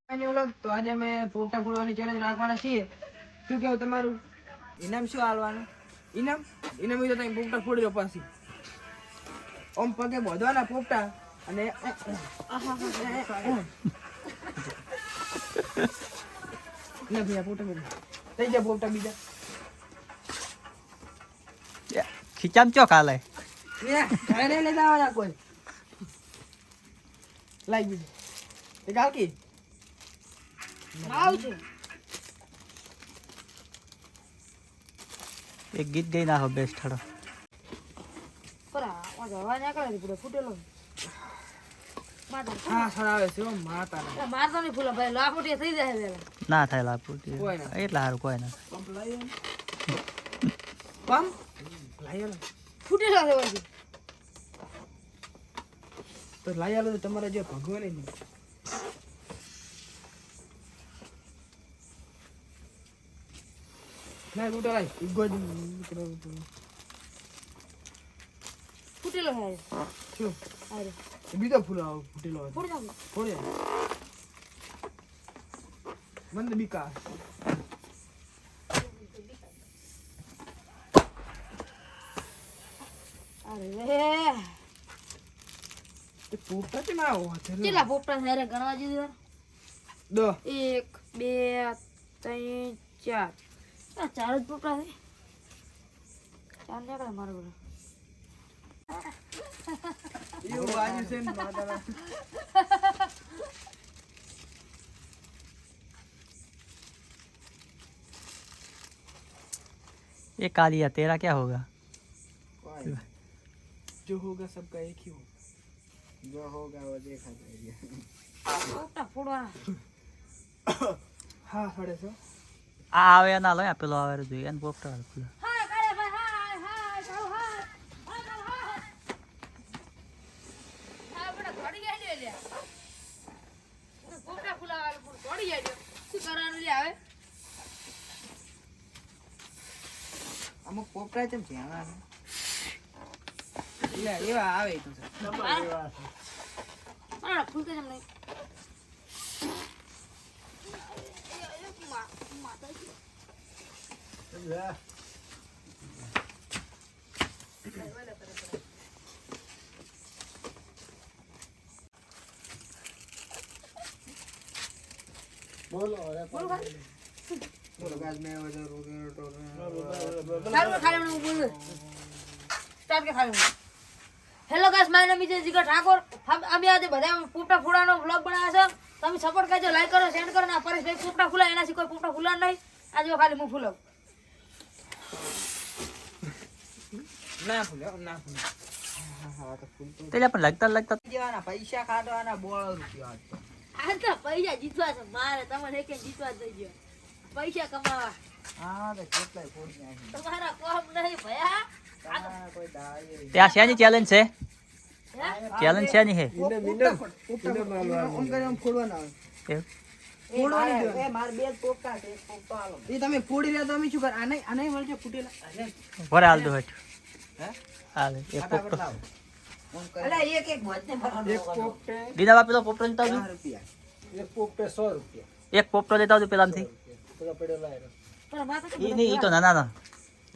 તો આજે અમે પોપટા ફોડવાની ચેલેન્જ રાખવાના છીએ. શું કેવું તમારું? ઇનામ શું આલવાનું? ઇનામ તો તમે પોપટા ફોડી લો પાછી. ઓમ પગે બોધવાના પોપટા અને ના ભૈયા પોપટા થઈ જાય પોપટા બીજા ખીચામ ચો કાલે ઘરે લઈ જવાના કોઈ લાગી એ કાલકી એક ગીત ગઈ ના હો બેસ્ટ હડો હા સર આવે છે માતા ના થાય લાપુટી એટલા સારું કોઈ ના પમ તો લાઈ આલો તો તમારે જે ભગવાન નહીં ના ઉઠો લાઈ ઉગો ફૂટેલો હે શું અરે બીજો ફૂલ આવો ફૂટેલો ફોડી નાખ ફોડે મંદ બીકા અરે તે પોપટા કે ના આવો કેટલા પોપટા છે રે ગણવા દીધું 10 1 2 3 4 આ ચાર જ પોપટા છે ચાર નીકળે મારો બોલો એવું બાજુ છે ને માતાના ये कालिया तेरा क्या होगा जो होगा सबका एक ही होगा जो होगा वो देखा जाएगा પોપટા ફોડવાના હા ફડે છો આ આવે ના લો પેલો આવે જોઈએ એને પોપટા ખુલે હાય કાળે ભાઈ હાય હાય ચાલો હાય હાય ચાલો હાય હા બડા ઘડી જાય લે પોપટા ફુલાવાળો પણ ઘડી જાય શું કરવાનું લે આવે અમુક પોપટા છે ધ્યાન લે એવા આવે તો હા ફૂલ કે જમ નહીં બોલો ગાજ મે વજર રોગે ચાલો ખાલી મને બોલ સ્ટાર્ટ કે ખાલી hello guys my name is Jigar Thakor અમે આજે બધા પોપટા ફોડાનો વ્લોગ બનાવ્યા છે તમે સપોર્ટ કરજો લાઈક કરો શેર કરો ના પરેશભાઈ પોપટા ફૂલા એનાથી કોઈ પોપટા ફૂલા નહીં આજે ખાલી હું ફૂલાવ ના ફૂલ્યો ના ફૂલ્યો હા તો ફૂલ તો તેલા પણ લગતા જેવાના પૈસા ખાડવાના 12 રૂપિયા આ તો પૈસા જીતવા છે મારે તમને એક જીતવા જ દઈ પૈસા કમાવા હા તો કેટલાય ફોન નાખી તમારા કોમ નહીં ભયા તમારા કોઈ દાઈ ત્યાં શેની ચેલેન્જ છે ચેલેન્જ શેની છે ઓમ કરે ઓમ ફોડવાના આવે ફોડવાની એ માર બે પોપટા છે એક પોપટો આલો એ તમે ફોડી રહ્યા તો અમે શું કર આને વળજો ફૂટેલા ભરે હાલ દો હેઠ હે હાલે એક પોપટો અલા એક વધને ભરવાનો એક પોપટે દીના બાપે તો પોપટો લેતા આવજો 10 રૂપિયા એક પોપટે 100 રૂપિયા એક પોપટો લેતા આવજો પેલામાંથી પેલા પડ્યો લાયરો પણ માથે ઈ નહીં ઈ તો નાના ના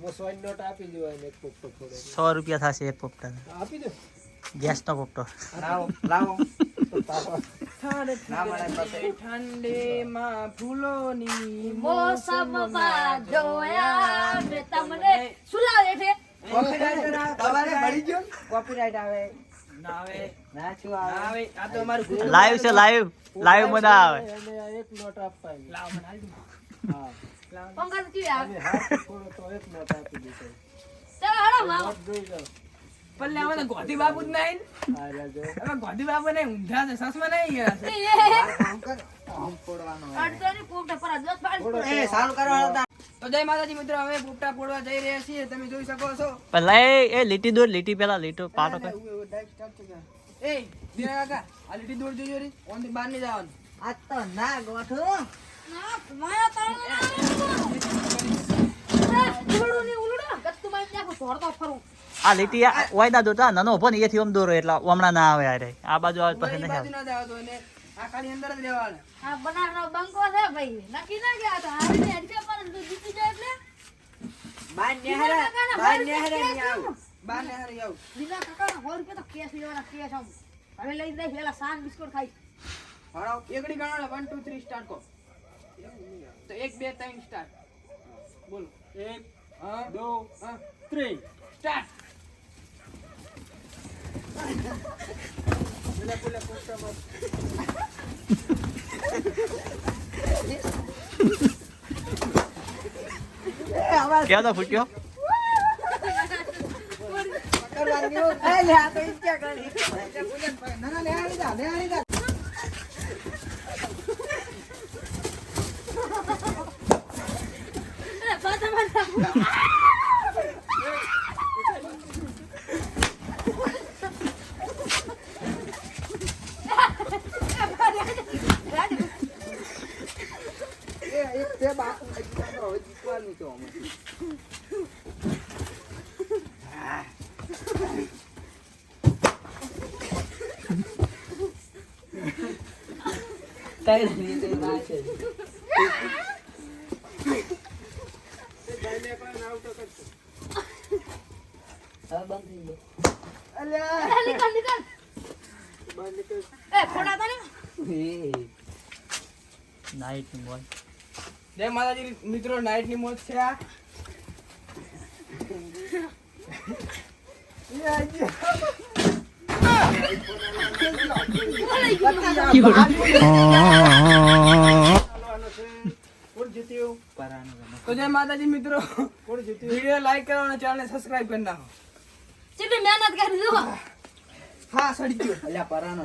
હું 100 નોટ આપી દેવાય એક પોપટો ફોડે 100 રૂપિયા થશે એક પોપટા આપી દે ગેસ નો પોપટો લાવો ઠંડીમાં ફૂલોની મોસમમાં જોયા મે તમને સુલાવે છે તમારે મળી ગયો કોપીરાઈટ આવે ના આવે ના શું આવે આ તો અમારું લાઈવ છે લાઈવ મને આવે એક નોટ આપવાની લાવ મને આલી હા પંકજ કી આવે હાથ ફોડો તો એક નોટ આપી દેજો ચાલો હડો માવો જોઈ જાવ પલ્લે આમાં તો ગોધી બાપુ જ નહીં આ રાજો હવે ગોધી બાપુ નહીં ઊંધા છે સસમાં નહીં ગયા છે કામ કર આમ ફોડવાનો અડતોની પોપટા પર દસ પાડી એ સારું કરવાનો હતા તો જય માતાજી મિત્રો હવે પોપટા ફોડવા જઈ રહ્યા છીએ તમે જોઈ શકો છો પણ લઈ એ લીટી દોર લીટી પેલા લીટો પાટો કર એ દીના કાકા આ લીટી દોર જોજો રે ઓન થી બહાર નહીં જવાનું આ તો ના ગોઠો ના માયા તાળો ઉલડો ની ઉલડો ગત્તુ માં નાખો છોડતો ફરું આ લીટી વાયદા દોતા નાનો ઉભો ને એથી ઓમ દોરો એટલે હમણાં ના આવે યાર આ બાજુ આવે પછી નહીં આવે ના જાવ તો એને આ ખાલી અંદર જ રહેવાના. આ બનાસનો બંકો છે ભાઈ નક્કી ના ગયા તો હારી ને હરકે પર જીતી જાય એટલે બાર નેહરે નહીં આવું. બાર નેહરે આવું. બીજા કાકાના 100 રૂપિયા તો કેશ લેવાના કેશ આમ હવે લઈ જાય પેલા સાન બિસ્કુટ ખાઈ હળો એકડી ગણો 1 2 3 સ્ટાર્ટ કો. તો 1 2 3 સ્ટાર્ટ. બોલો. 1 2 3 સ્ટાર્ટ. બોલે પોસ્ટર માં. ક્યાં તો ફૂટ્યો પકડવાની હો. એ લે આ તો ઈચ્છા કરી. ના ના લે આલી જા લે આલી જા. અરે પાછા પાછા એ એક તે બા હવે જીતવાનું તો અમે. કઈ નહીં તે ના છે. હવે બંધ થઈ ગયો. અલ્યા નીકળ નીકળ બંધ કર. એ ખોડા તાને નાઈટ બોય જય માતાજી મિત્રો, નાઈટ ની મોજ છે આ. તો જય માતાજી મિત્રો, વિડીયો લાઈક કરો અને ચેનલ ને સબસ્ક્રાઇબ કરી નાખો. કેટલી મહેનત કરી જો હા સડી ગયો. અલ્યા પરાનો